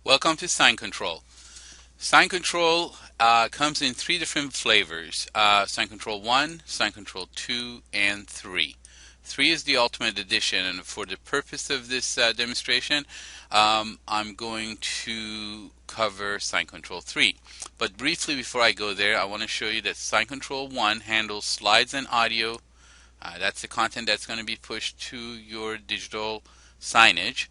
Welcome to SignControl. SignControl comes in three different flavors: SignControl 1, SignControl 2, and 3. 3 is the Ultimate Edition, and for the purpose of this demonstration, I'm going to cover SignControl 3. But briefly, before I go there, I want to show you that SignControl 1 handles slides and audio. That's the content that's going to be pushed to your digital signage.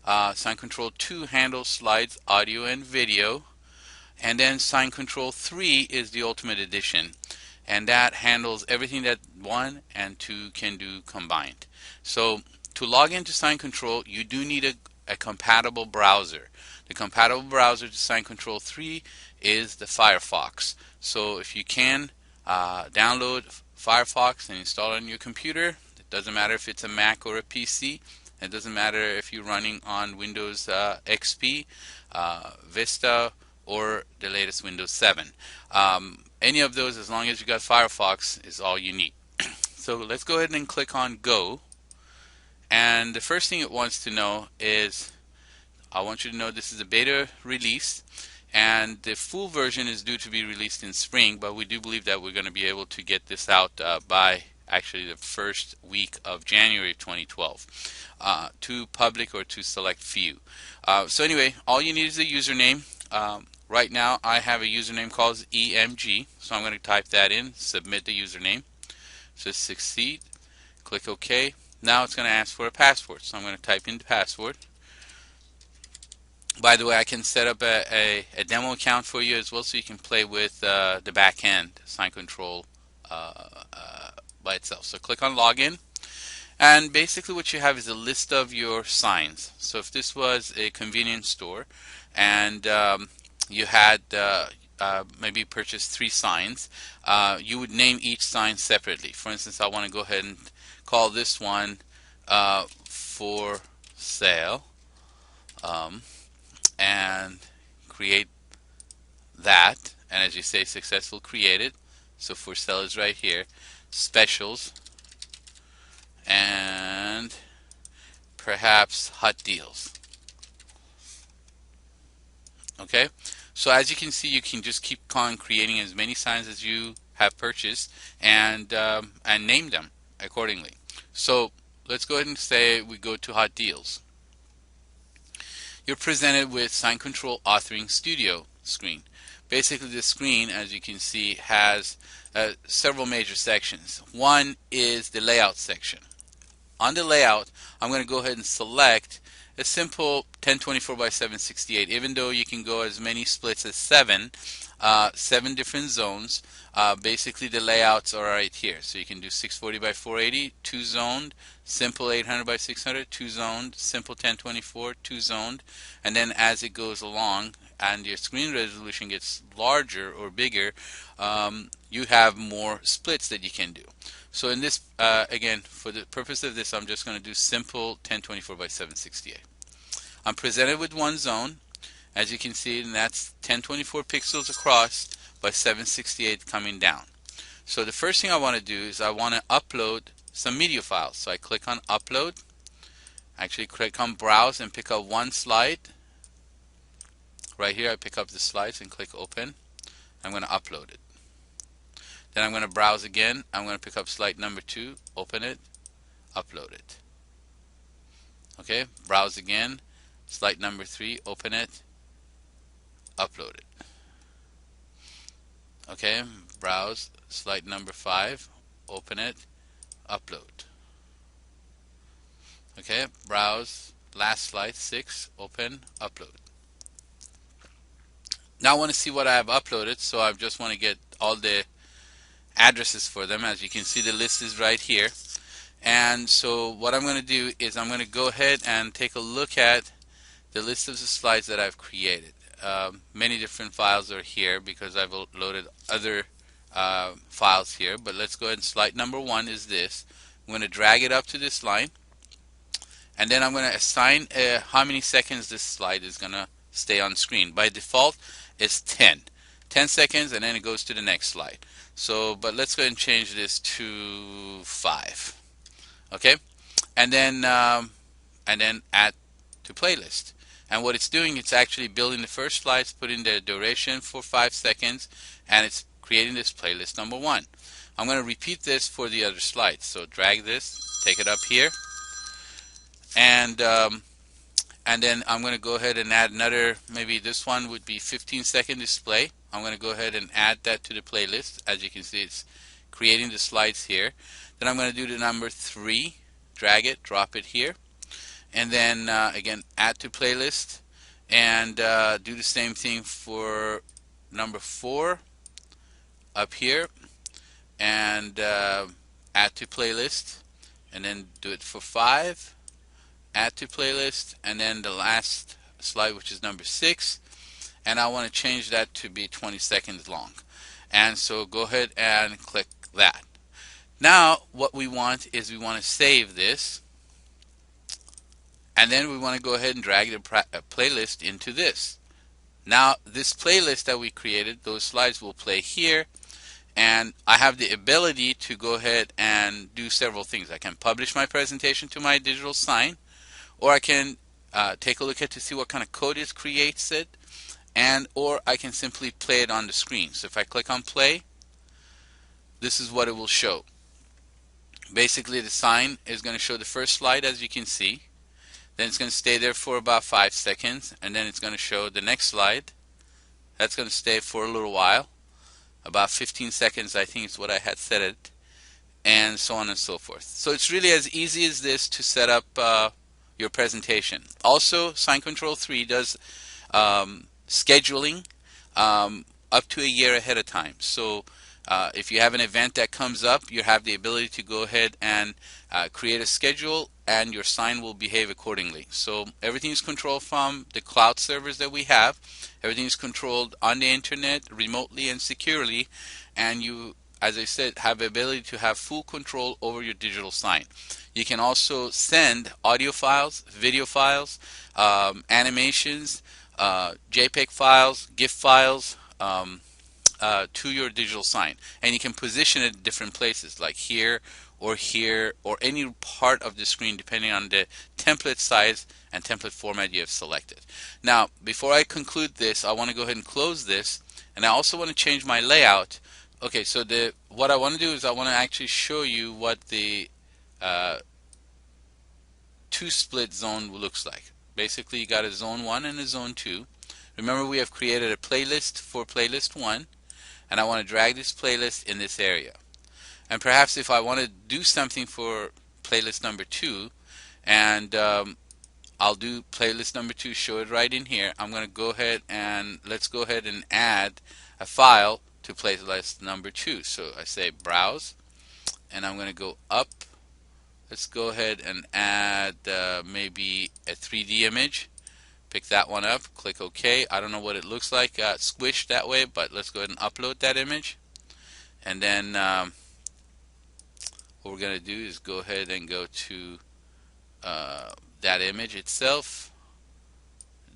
SignControl 2 handles slides, audio, and video. And then SignControl 3 is the Ultimate Edition. And that handles everything that 1 and 2 can do combined. So to log into SignControl, you do need a compatible browser. The compatible browser to SignControl 3 is the Firefox. So if you can download Firefox and install it on your computer, it doesn't matter if it's a Mac or a PC. It doesn't matter if you're running on Windows XP, Vista, or the latest Windows 7. Any of those, as long as you got Firefox, is all you need. So let's go ahead and click on Go. And the first thing it wants to know is, I want you to know this is a beta release, and the full version is due to be released in spring, but we do believe that we're going to be able to get this out by actually the first week of January 2012 to public or to select few. So anyway, all you need is a username. Right now I have a username called EMG, so I'm going to type that in, submit the username. So succeed, click OK. Now it's going to ask for a password, so I'm going to type in the password. By the way, I can set up a demo account for you as well, so you can play with the back end SignControl by itself. So click on login, and basically what you have is a list of your signs. So if this was a convenience store and you had maybe purchased 3 signs, you would name each sign separately. For instance, I want to go ahead and call this one for sale, and create that. And as you say, successful created. So for sale is right here, specials, and perhaps hot deals. Okay, so as you can see, you can just keep on creating as many signs as you have purchased and name them accordingly. So let's go ahead and say we go to hot deals. You're presented with SignControl Authoring Studio screen. Basically, this screen, as you can see, has several major sections. One is the layout section. On the layout, I'm going to go ahead and select a simple 1024 by 768. Even though you can go as many splits as 7 different zones. Basically, the layouts are right here. So you can do 640 by 480, 2 zoned, simple 800 by 600, 2 zoned, simple 1024, 2 zoned, and then as it goes along and your screen resolution gets larger or bigger, you have more splits that you can do. So in this, again, for the purpose of this, I'm just going to do simple 1024 by 768. I'm presented with one zone, as you can see, and that's 1024 pixels across by 768 coming down. So the first thing I want to do is I want to upload some media files. So I click on upload, actually click on browse and pick up one slide. Right here I pick up the slides and click open. I'm going to upload it. Then I'm going to browse again. I'm going to pick up slide number 2, open it, upload it. Okay, browse again, slide number 3, open it, upload it. Okay, browse slide number 5, open it, upload. Okay, browse last slide 6, open, upload. Now I want to see what I have uploaded, so I just want to get all the addresses for them. As you can see, the list is right here. And so what I'm going to do is I'm going to go ahead and take a look at the list of the slides that I've created. Many different files are here because I've loaded other files here, but let's go ahead and slide number 1 is this. I'm going to drag it up to this line, and then I'm going to assign how many seconds this slide is going to stay on screen. By default it's 10 seconds, and then it goes to the next slide. So but let's go ahead and change this to 5. Okay, and then add to playlist. And what it's doing, it's actually building the first slides, putting the duration for 5 seconds, and it's creating this playlist number 1. I'm going to repeat this for the other slides. So drag this, take it up here, and then I'm going to go ahead and add another, maybe this one would be 15-second display. I'm going to go ahead and add that to the playlist. As you can see, it's creating the slides here. Then I'm going to do the number 3, drag it, drop it here, and then again add to playlist, and do the same thing for number 4 up here, and add to playlist, and then do it for 5, add to playlist, and then the last slide, which is number 6, and I want to change that to be 20 seconds long. And so go ahead and click that. Now what we want is we want to save this, and then we want to go ahead and drag the playlist into this. Now this playlist that we created, those slides will play here, and I have the ability to go ahead and do several things. I can publish my presentation to my digital sign, or I can take a look at to see what kind of code it creates it, or I can simply play it on the screen. So if I click on play, this is what it will show. Basically, the sign is going to show the first slide, as you can see. Then it's going to stay there for about 5 seconds, and then it's going to show the next slide. That's going to stay for a little while, about 15 seconds, I think is what I had set it, and so on and so forth. So it's really as easy as this to set up your presentation. Also, SignControl 3 does scheduling up to a year ahead of time. So if you have an event that comes up, you have the ability to go ahead and create a schedule, and your sign will behave accordingly. So everything is controlled from the cloud servers that we have. Everything is controlled on the internet, remotely and securely, and you, as I said, have the ability to have full control over your digital sign. You can also send audio files, video files, animations, JPEG files, GIF files to your digital sign, and you can position it in different places, like here, or any part of the screen, depending on the template size and template format you have selected. Now, before I conclude this, I want to go ahead and close this, and I also want to change my layout. Okay, so what I want to do is I want to actually show you what the two-split zone looks like. Basically, you got a zone 1 and a zone 2. Remember, we have created a playlist for playlist 1, and I want to drag this playlist in this area. And perhaps if I want to do something for playlist number 2, and I'll do playlist number 2, show it right in here. I'm going to go ahead and let's go ahead and add a file to playlist number 2. So I say browse, and I'm going to go up. Let's go ahead and add maybe a 3D image. Pick that one up, click OK. I don't know what it looks like squished that way, but let's go ahead and upload that image. And then what we're going to do is go ahead and go to that image itself,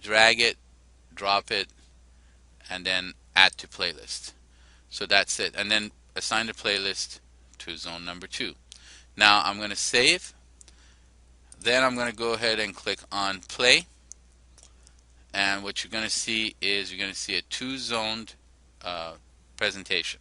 drag it, drop it, and then add to playlist. So that's it. And then assign the playlist to zone number 2. Now I'm going to save. Then I'm going to go ahead and click on play. And what you're going to see is you're going to see a two-zoned presentation.